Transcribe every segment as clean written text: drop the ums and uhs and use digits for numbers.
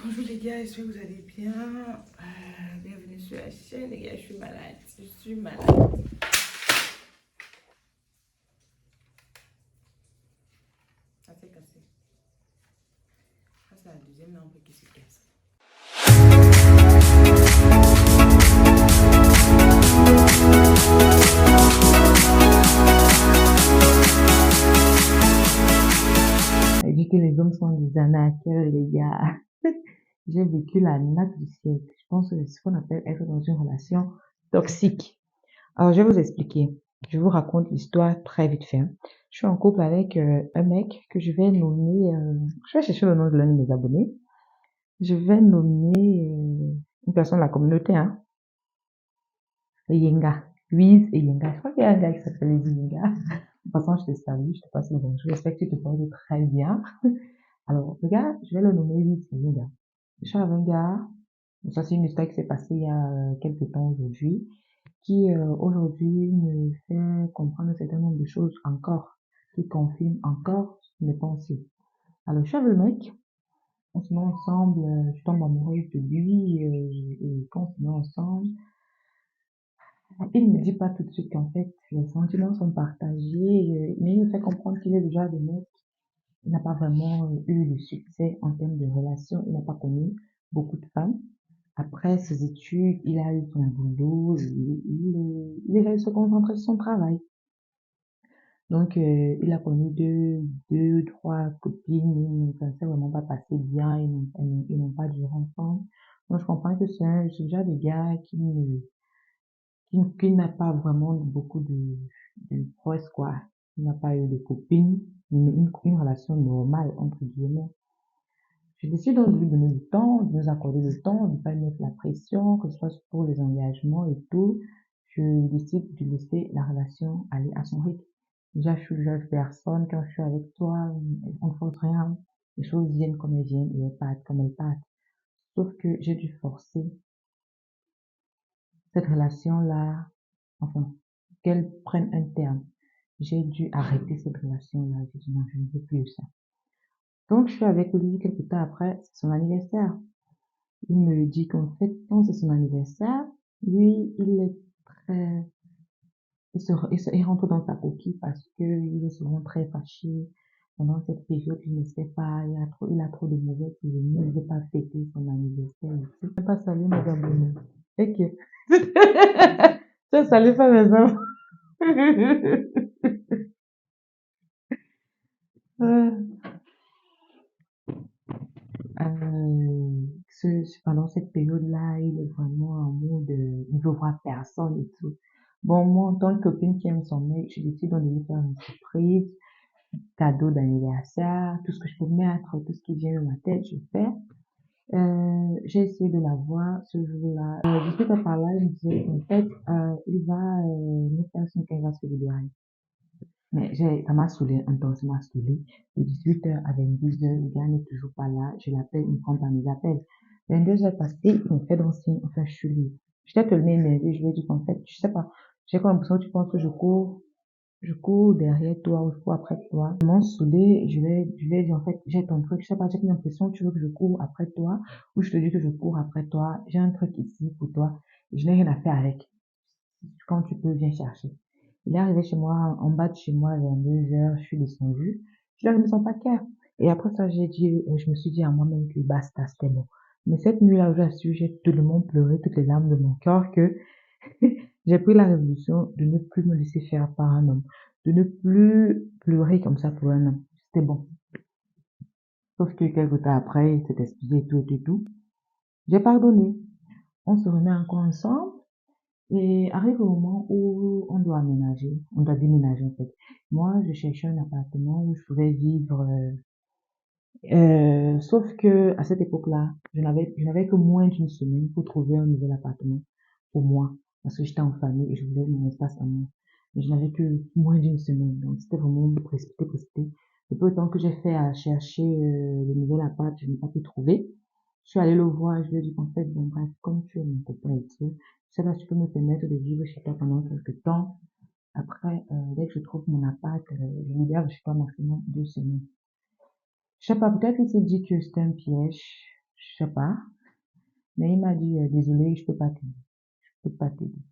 Bonjour les gars, j'espère que vous allez bien. Bienvenue sur la chaîne, les gars, je suis malade. Je suis malade. Ça s'est cassé. Ça, c'est la deuxième lampe qui se casse. Elle dit que les hommes sont des arnaqueurs, les gars. J'ai vécu la natte du siècle. Je pense que c'est ce qu'on appelle être dans une relation toxique. Alors, je vais vous expliquer. Je vous raconte l'histoire très vite fait. Je suis en couple avec un mec que je vais nommer... je vais chercher le nom de l'un de mes abonnés. Je vais nommer une personne de la communauté, hein. Yenga. Louise et Yenga. Je crois qu'il y a un gars qui s'appelle Yenga. En passant, je te salue, je te passe le bonjour. J'espère que tu te portes très bien. Alors, le gars, je vais le nommer Louise et Yenga. Je suis avec un gars, ça c'est une histoire qui s'est passée il y a quelques temps aujourd'hui, qui aujourd'hui me fait comprendre un certain nombre de choses encore, qui confirme encore mes pensées. Alors, je suis avec le mec, on se met ensemble, je tombe amoureuse de lui, et quand on se met ensemble, il ne me dit pas tout de suite qu'en fait, les sentiments sont partagés, mais il me fait comprendre qu'il est déjà le mec. Il n'a pas vraiment eu le succès en termes de relations. Il n'a pas connu beaucoup de femmes. Après ses études, il a eu son boulot, il a eu se concentrer sur son travail. Donc, il a connu deux, trois copines, ça ne s'est vraiment pas passé bien, ils n'ont pas duré ensemble. Donc, je comprends que c'est le genre de gars qui n'a pas vraiment beaucoup de prouesse, quoi. Il n'a pas eu de copine, une relation normale, entre guillemets. Je décide donc de lui donner le temps, de nous accorder le temps, de ne pas lui mettre la pression, que ce soit pour les engagements et tout. Je décide de laisser la relation aller à son rythme. Déjà, je suis une jeune personne, quand je suis avec toi, on ne force rien. Les choses viennent comme elles viennent et elles partent comme elles partent. Sauf que j'ai dû forcer cette relation-là, enfin, qu'elle prenne un terme. J'ai dû arrêter cette relation-là. J'ai dit non, je ne veux plus ça. Donc, je suis avec lui quelques temps après, c'est son anniversaire. Il me dit qu'en fait, quand c'est son anniversaire, lui, il est très, il rentre dans sa coquille parce que il est souvent très fâché. Pendant cette période, il ne sait pas, il a trop de mauvais souvenirs, il ne veut pas fêter son anniversaire ici. Je ne vais pas saluer mes abonnés. Ok. Tu salues pas mes abonnés. Pendant cette période-là, il est vraiment en mode, il veut voir personne et tout. Bon, moi, en tant que copine qui aime son mec, je décide donc de lui faire une surprise, cadeau d'anniversaire, tout ce que je peux mettre, tout ce qui vient de ma tête, je fais. J'ai essayé de la voir ce jour-là. Juste par là, il me disait qu'en fait, il va me faire son 15 février. Mais ça m'a saoulé, un temps, ça m'a saoulé. De 18h à 22h, le gars n'est toujours pas là. Je l'appelle, il ne prend pas mes appels. 22h passées, il me fait danser. Enfin, je suis libre. J'étais tellement énervée, je lui ai dit qu'en fait, je sais pas. J'ai comme l'impression que tu penses que je cours derrière toi ou je cours après toi. Je m'en saoulé, je lui ai dit en fait, j'ai ton truc, je sais pas, j'ai l'impression que tu veux que je cours après toi ou je te dis que je cours après toi. J'ai un truc ici pour toi. Je n'ai rien à faire avec. Quand tu peux, viens chercher. Il est arrivé chez moi, en bas de chez moi, vers 2h, je suis descendue. Je lui ai remis son paquet. Et après ça, je me suis dit à moi-même que basta, c'était bon. Mais cette nuit-là, j'ai tellement pleuré toutes les larmes de mon cœur que j'ai pris la résolution de ne plus me laisser faire par un homme. De ne plus pleurer comme ça pour un homme. C'était bon. Sauf que quelques temps après, il s'est excusé et tout et tout. J'ai pardonné. On se remet encore ensemble. Et arrive le moment où on doit aménager, on doit déménager en fait. Moi, je cherchais un appartement où je pouvais vivre. Sauf que à cette époque-là, je n'avais que moins d'une semaine pour trouver un nouvel appartement pour moi, parce que j'étais en famille et je voulais mon espace à moi. Mais je n'avais que moins d'une semaine, donc c'était vraiment précipité, précipité. Le peu de temps que j'ai fait à chercher le nouvel appart, je n'ai pas pu trouver. Je suis allée le voir, je lui ai dit qu'en fait, bon bref, comme tu es mon copain et tout, je sais pas si tu peux me permettre de vivre chez toi pendant quelques temps. Après, dès que je trouve mon appart, je libère chez toi maximum 2 semaines. Je sais pas, peut-être qu'il s'est dit que c'était un piège. je sais pas, mais il m'a dit, désolé, je peux pas t'aider, je peux pas t'aider.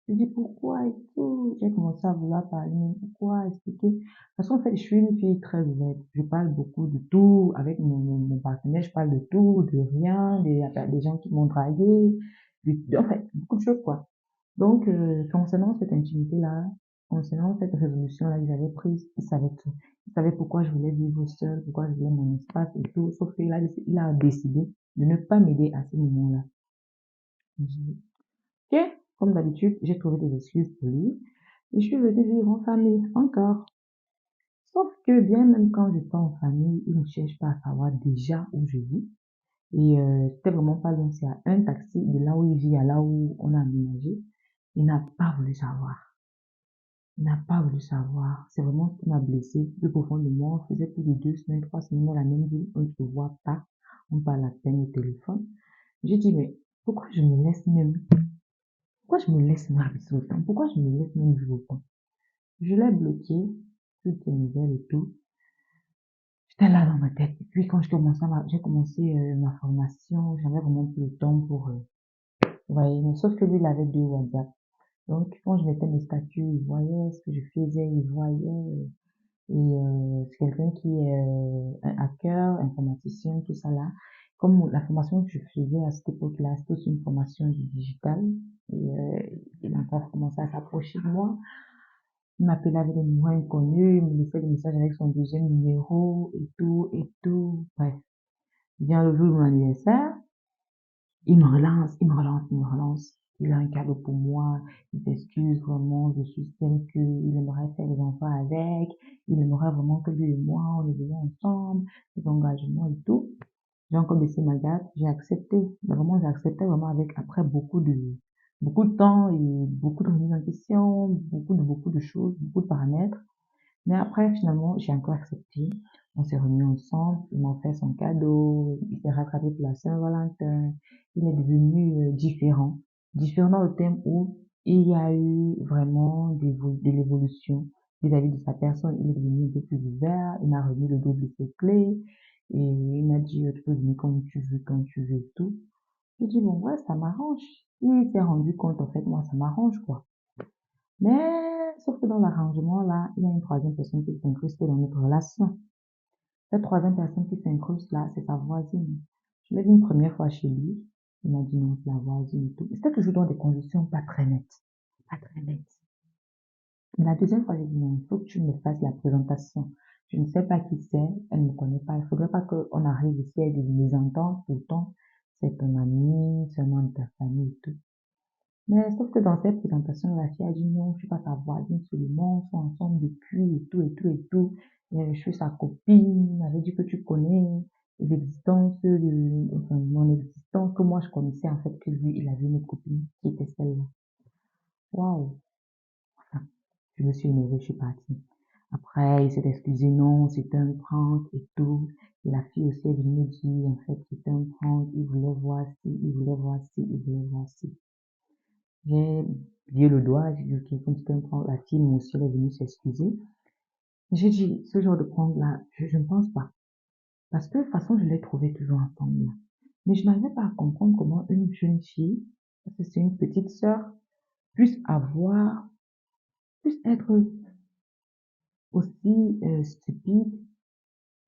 Je dis pourquoi et tout. J'ai commencé à vouloir parler, mais pourquoi expliquer. Parce qu'en fait, je suis une fille très ouverte. Je parle beaucoup de tout. Avec mon partenaire, je parle de tout, de rien, des gens qui m'ont dragué, en fait, beaucoup de choses, quoi. Donc, concernant cette intimité-là, concernant cette résolution-là que j'avais prise, il savait tout. Il savait pourquoi je voulais vivre seule, pourquoi je voulais mon espace et tout. Sauf il a décidé de ne pas m'aider à ce moment-là. Ok, comme d'habitude, j'ai trouvé des excuses pour lui et je suis venue vivre en famille encore. Sauf que bien même quand je pars en famille, il ne cherche pas à savoir déjà où je vis. Et c'était vraiment pas loin, c'est à un taxi de là où il vit à là où on a aménagé. Il n'a pas voulu savoir. Il n'a pas voulu savoir. C'est vraiment ce qui m'a blessée plus profondément. On faisait plus de 2 semaines, 3 semaines dans la même ville. On ne se voit pas. On parle à peine au téléphone. J'ai dit, mais pourquoi je me laisse même pourquoi je me laisse m'arrêter autant? Pourquoi je me laisse même vivre autant? Je l'ai bloqué, toutes les nouvelles et tout. J'étais là dans ma tête. Et puis quand j'ai commencé ma formation, j'avais vraiment plus le temps pour, vous voyez, mais sauf que lui, il avait 2 WhatsApp. Donc quand je mettais mes statuts, il voyait ce que je faisais, il voyait. Et c'est quelqu'un qui est un hacker, informaticien, tout ça là. Comme la formation que je faisais à cette époque-là, c'était aussi une formation du digital. Et il a encore commencé à s'approcher de moi. Il m'appelait avec des numéros inconnus, il me laissait des messages avec son deuxième numéro et tout, et tout. Bref, vient le jour de mon anniversaire, il me relance, il me relance, il me relance. Il a un cadeau pour moi, il s'excuse vraiment, je suis celle qu'il aimerait faire les enfants avec, il aimerait vraiment que lui et moi, on est ensemble, des engagements et tout. J'ai encore baissé ma garde, j'ai accepté. Mais vraiment, j'ai accepté vraiment avec, après beaucoup de temps et beaucoup de remise en question, beaucoup de choses, beaucoup de paramètres. Mais après, finalement, j'ai encore accepté. On s'est remis ensemble. Il m'a offert son cadeau. Il s'est rattrapé pour la Saint-Valentin. Il est devenu différent. Différent dans le thème où il y a eu vraiment de l'évolution vis-à-vis de sa personne. Il est devenu un peu plus ouvert. Il m'a remis le double de ses clés. Et il m'a dit, tu peux venir comme tu veux, quand tu veux et tout. J'ai dit, bon, ouais, ça m'arrange. Il s'est rendu compte, en fait, moi, ça m'arrange, quoi. Mais, sauf que dans l'arrangement, là, il y a une troisième personne qui s'incruste dans notre relation. Cette troisième personne qui s'incruste là, c'est sa voisine. Je l'ai vu une première fois chez lui. Il m'a dit non, c'est la voisine et tout. C'était toujours dans des conditions pas très nettes. Pas très nettes. Mais la deuxième fois, j'ai dit non, il faut que tu me fasses la présentation. Je ne sais pas qui c'est, elle ne me connaît pas. Il faudrait pas qu'on arrive ici à des mésententes. Pourtant, c'est ton ami, c'est un membre de ta famille et tout. Mais sauf que dans cette présentation, la fille a dit non, je suis pas ta voisine seulement, on sont ensemble depuis et tout et tout et tout. Et je suis sa copine, elle avait dit que tu connais l'existence enfin, mon existence, que moi je connaissais en fait que lui, il avait une autre copine qui était celle-là. Waouh! Enfin, je me suis énervée, je suis partie. Après, il s'est excusé, non, c'était un prank et tout. Et la fille aussi est venue me dire, en fait, c'était un prank, il voulait voir ci, il voulait voir ci, il voulait voir ci. J'ai lié le doigt, j'ai dit, ok, comme c'était un prank, la fille, moi aussi, elle est venue s'excuser. J'ai dit, ce genre de prank-là, je ne pense pas. Parce que, de toute façon, je l'ai trouvé toujours ensemble, là. Mais je n'arrivais pas à comprendre comment une jeune fille, parce que c'est une petite sœur, puisse puisse être aussi stupide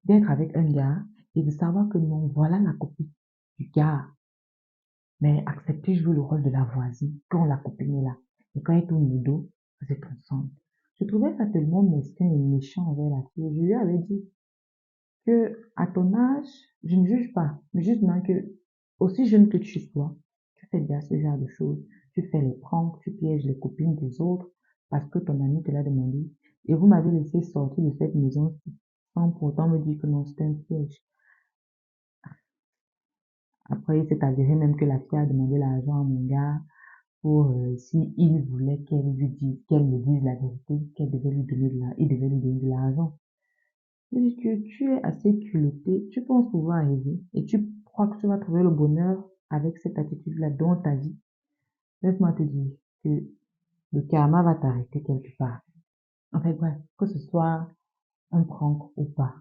d'être avec un gars et de savoir que non, voilà la copine du gars. Mais accepter jouer le rôle de la voisine quand la copine est là. Et quand elle tourne le dos, vous êtes ensemble. Je trouvais ça tellement mesquin et méchant envers la fille. Je lui avais dit que, à ton âge, je ne juge pas, mais juste maintenant que, aussi jeune que tu sois, tu fais déjà ce genre de choses. Tu fais les pranks, tu pièges les copines des autres parce que ton ami te l'a demandé. Et vous m'avez laissé sortir de cette maison sans pourtant me dire que non, c'était un piège. Après, il s'est avéré même que la fille a demandé l'argent à mon gars pour, si il voulait qu'elle lui dise, qu'elle me dise la vérité, qu'elle devait lui donner il devait lui donner de l'argent. Et que tu es assez culotté, tu penses pouvoir arriver et tu crois que tu vas trouver le bonheur avec cette attitude-là dans ta vie. Laisse-moi te dire que le karma va t'arrêter quelque part. En fait, bref, que ce soit un prank ou pas,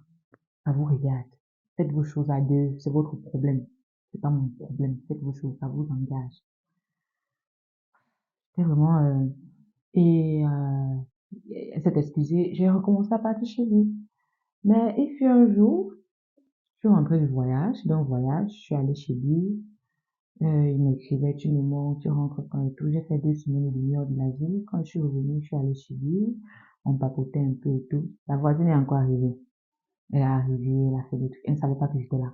ça vous regarde. Faites vos choses à deux, c'est votre problème. c'est pas mon problème, faites vos choses, ça vous engage. C'était vraiment, et, elle s'est excusée, j'ai recommencé à partir chez lui. Mais il fut un jour, je suis rentrée du voyage, d'un voyage, je suis allée chez lui, il m'écrivait, tu me manques, tu rentres quand et tout. J'ai fait 2 semaines et demie hors de la ville. Quand je suis revenue, je suis allée chez lui. On papotait un peu et tout. La voisine est encore arrivée. Elle est arrivée, elle a fait des trucs. Elle ne savait pas que j'étais là.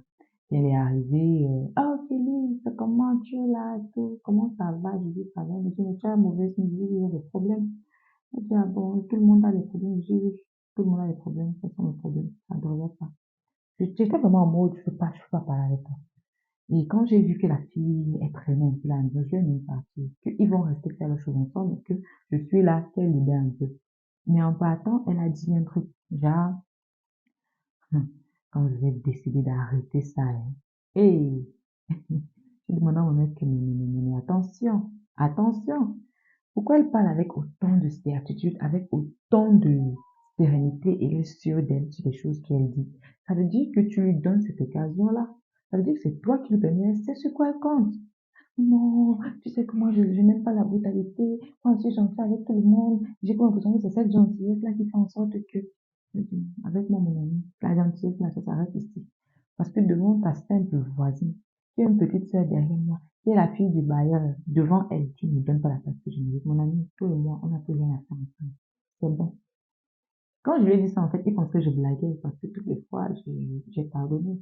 Et elle est arrivée, oh, Kelly, c'est comment tu es là et tout? Comment ça va? Je dis, ça va. Elle me dit, mais tu as mauvaise nuit. Je dis, il y a des problèmes. Elle dit, ah bon, tout le monde a des problèmes. Je dis, oui, tout le monde a des problèmes. Ce sont mes problèmes. Ça ne regarde pas. J'étais vraiment en mode, je peux pas parler avec toi. Et quand j'ai vu que la fille est traînée un peu là, je vais même partir, qu'ils vont rester faire la chose ensemble, et que je suis là, qu'elle libère un peu. Mais en partant, elle a dit un truc, genre, quand je vais décider d'arrêter ça, hein. Et, j'ai demandé à mon mec, mais attention, attention. Pourquoi elle parle avec autant de certitude, avec autant de sérénité et elle est sûre d'elle sur les choses qu'elle dit? Ça veut dire que tu lui donnes cette occasion-là. Ça veut dire que c'est toi qui lui permets, c'est sur quoi elle compte. Non, tu sais que moi, je n'aime pas la brutalité. Moi, je suis gentille avec tout le monde. J'ai l'impression que c'est cette gentillesse-là qui fait en sorte que, je dis, avec moi, mon ami, la gentillesse, là, ça s'arrête ici. Parce que devant ta simple voisine, qui est une petite sœur derrière moi, qui est la fille du bailleur, devant elle, tu ne me donnes pas la place que je mérite. Mon ami, toi et moi, on n'a plus rien à faire ensemble. C'est bon. Quand je lui ai dit ça, en fait, il pensait que je blaguais parce que toutes les fois, j'ai pardonné.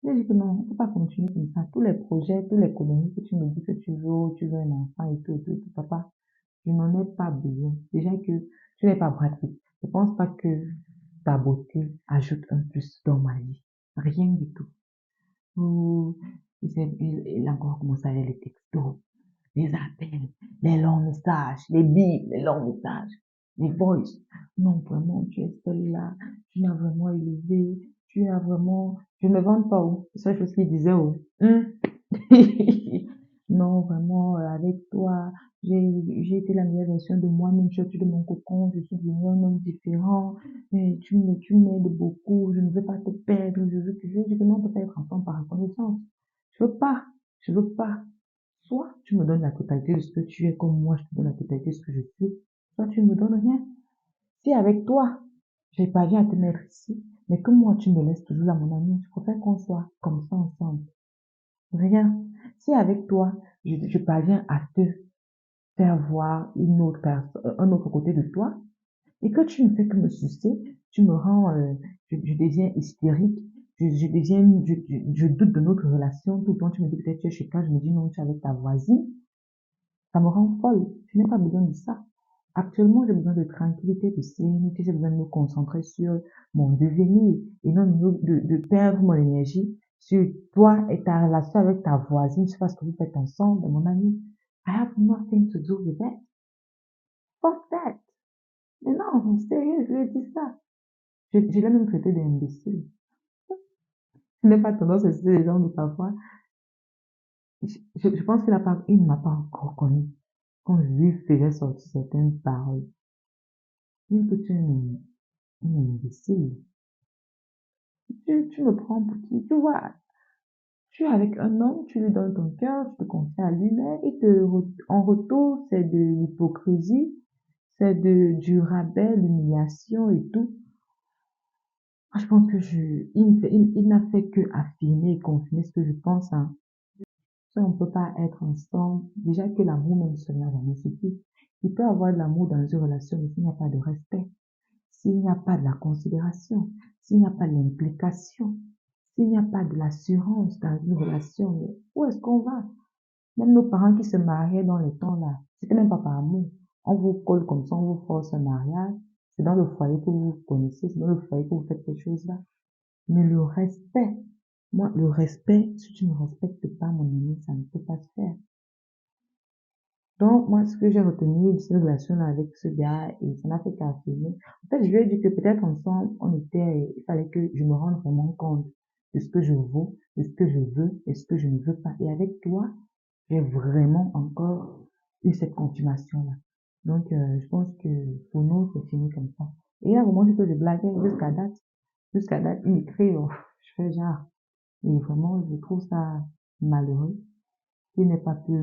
J'ai dit que non, on ne peut pas continuer comme ça. Tous les projets, tous les colonies que tu me dis que tu veux un enfant et tout, papa, je n'en ai pas besoin. Déjà que tu n'es pas pratique. Je pense pas que ta beauté ajoute un plus dans ma vie. Rien du tout. Oh, il a encore commencé à lire les textos, les appels, les longs messages, les bibles, les longs messages, les voices. Non, vraiment, tu es celle-là, tu m'as vraiment élevé, tu as vraiment, je ne me vante pas, oh. C'est ça chose qu'il disait, oh. Non, vraiment, avec toi, j'ai été la meilleure version de moi-même, je suis sortie de mon cocon, je suis devenue un homme différent, et tu m'aides beaucoup, je ne veux pas te perdre, je veux que non, on peut pas être ensemble par reconnaissance. Je veux pas, je veux pas. Soit tu me donnes la totalité de ce que tu es, comme moi je te donne la totalité de ce que je suis, soit tu ne me donnes rien. Si avec toi, j'ai pas bien à te mettre ici, mais que moi tu me laisses toujours là, mon ami, je préfère qu'on soit comme ça ensemble. Rien. Si avec toi, je parviens à te faire voir une autre personne, un autre côté de toi, et que tu ne fais que me sucer, tu me rends, je deviens hystérique, je doute de notre relation, tout le temps tu me dis peut-être tu es chez toi, je me dis non, tu es avec ta voisine, ça me rend folle. Je n'ai pas besoin de ça. Actuellement, j'ai besoin de tranquillité, de sérénité, j'ai besoin de me concentrer sur mon devenir et non de perdre mon énergie sur toi et ta relation avec ta voisine, sur ce que vous faites ensemble, mon ami. I have nothing to do with that. Fuck that. Mais non, sérieux, je lui ai dit ça. Je l'ai même traité d'imbécile. Je n'ai pas tendance à citer les gens de parfois. Je pense il ne m'a pas encore connu. Quand je lui faisais sortir certaines paroles, il me dit que tu es un imbécile. Tu me prends pour qui? Tu vois, tu es avec un homme, tu lui donnes ton cœur, tu te confies à lui, mais en retour, c'est de l'hypocrisie, c'est du rabais, l'humiliation et tout. Moi, je pense que il n'a fait que affirmer et confirmer ce que je pense, hein. Ça, on ne peut pas être ensemble. Déjà que l'amour même seul n'a jamais suffi. Il peut y avoir de l'amour dans une relation, mais s'il n'y a pas de respect, s'il n'y a pas de la considération, s'il n'y a pas de l'implication, s'il n'y a pas de l'assurance dans une relation, mais où est-ce qu'on va? Même nos parents qui se mariaient dans les temps là, c'était même pas par amour. On vous colle comme ça, on vous force un mariage. C'est dans le foyer que vous vous connaissez, c'est dans le foyer que vous faites ces choses-là. Mais le respect, moi, le respect, si tu ne respectes pas mon ami, ça ne peut pas se faire. Donc, moi, ce que j'ai retenu de cette relation-là avec ce gars, et ça n'a fait qu'affirmer. En fait, je lui ai dit que peut-être ensemble, il fallait que je me rende vraiment compte de ce que je vaux, de ce que je veux et ce que je ne veux pas. Et avec toi, j'ai vraiment encore eu cette confirmation-là. Donc, je pense que pour nous, c'est fini comme ça. Et il a vraiment dit que je blaguais jusqu'à date. Jusqu'à date, il m'écrit, oh, je fais genre. Et vraiment, je trouve ça malheureux, il n'a pas pu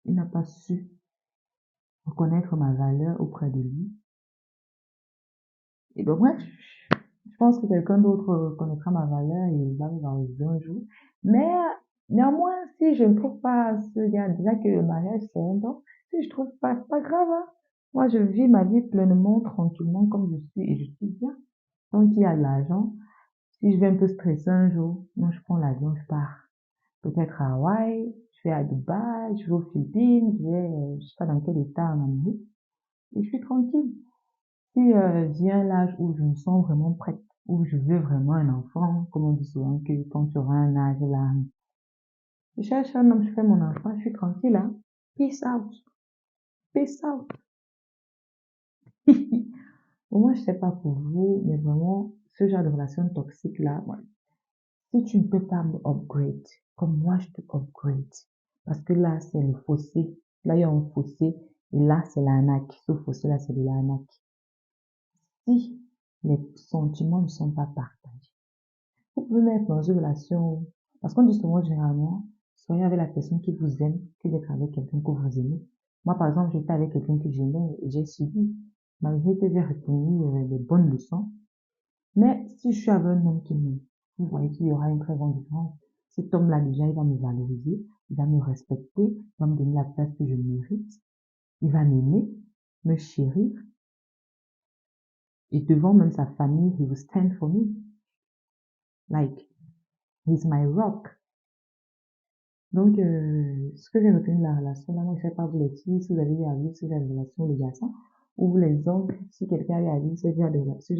il n'a pas su reconnaître ma valeur auprès de lui. Et donc, bref, je pense que quelqu'un d'autre connaîtra ma valeur et il va me valoriser un jour. Mais néanmoins, si je ne trouve pas ce gars, déjà que le mariage c'est un don, si je trouve pas, c'est pas grave, hein. Moi, je vis ma vie pleinement, tranquillement, comme je suis, et je suis bien. Tant qu'il y a de l'argent, si je vais un peu stresser un jour, moi, je prends l'avion, je pars. Peut-être à Hawaï, je vais à Dubaï, je vais aux Philippines, je vais, je sais pas dans quel état en Amérique, et je suis tranquille. Si vient l'âge où je me sens vraiment prête, où je veux vraiment un enfant, comme on dit souvent que quand tu auras un âge là, je cherche un homme, je fais mon enfant, je suis tranquille, hein. Peace out, peace out. Moi, je sais pas pour vous, mais vraiment, ce genre de relation toxique là, ouais. Si tu ne peux pas me upgrade, comme moi je te upgrade, parce que là, c'est le fossé. Là, il y a un fossé, et là, c'est l'arnaque. Ce fossé là, c'est de l'arnaque. Si les sentiments ne sont pas partagés, vous pouvez mettre dans une relation, parce qu'on dit souvent généralement, soyez avec la personne qui vous aime que d'être avec quelqu'un que vous aimez. Moi, par exemple, j'étais avec quelqu'un que j'aimais et j'ai subi, malgré que j'ai retenu des bonnes leçons. Mais si je suis avec un homme qui m'aime, vous voyez qu'il y aura une très grande différence. Cet homme-là, déjà, il va me valoriser, il va me respecter, il va me donner la place que je mérite, il va m'aimer, me chérir, et devant même sa famille, he will stand for me. Like, he's my rock. Donc, ce que j'ai retenu de la relation, là, moi, je sais pas vous les filles, si vous avez eu à vivre ce genre de relation, les garçons, ou vous les hommes, si quelqu'un a eu à vivre ce genre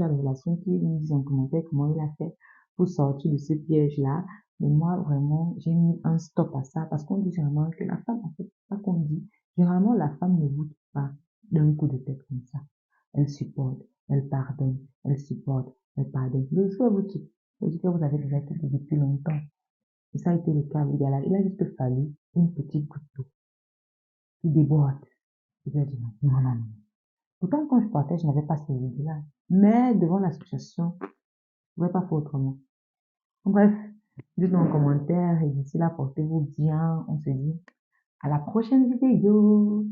de relation, qui nous dit en commentaire comment il a fait pour sortir de ce piège-là. Mais moi, vraiment, j'ai mis un stop à ça, parce qu'on dit généralement que la femme, en fait, c'est pas qu'on dit, généralement, la femme ne vous quitte pas d'un coup de tête comme ça. Elle supporte, elle pardonne, elle supporte, elle pardonne. Le jour où vous quitte, vous dites que vous avez déjà quitté depuis longtemps. Et ça a été le cas avec Gala. Il a juste fallu une petite goutte d'eau qui déborde. Il a dit non, non, non, non. Pourtant, quand je partais, je n'avais pas ces idées-là. Mais devant la situation, je ne pouvais pas faire autrement. Bref, dites-moi en commentaire et d'ici là, portez-vous bien. On se dit à la prochaine vidéo.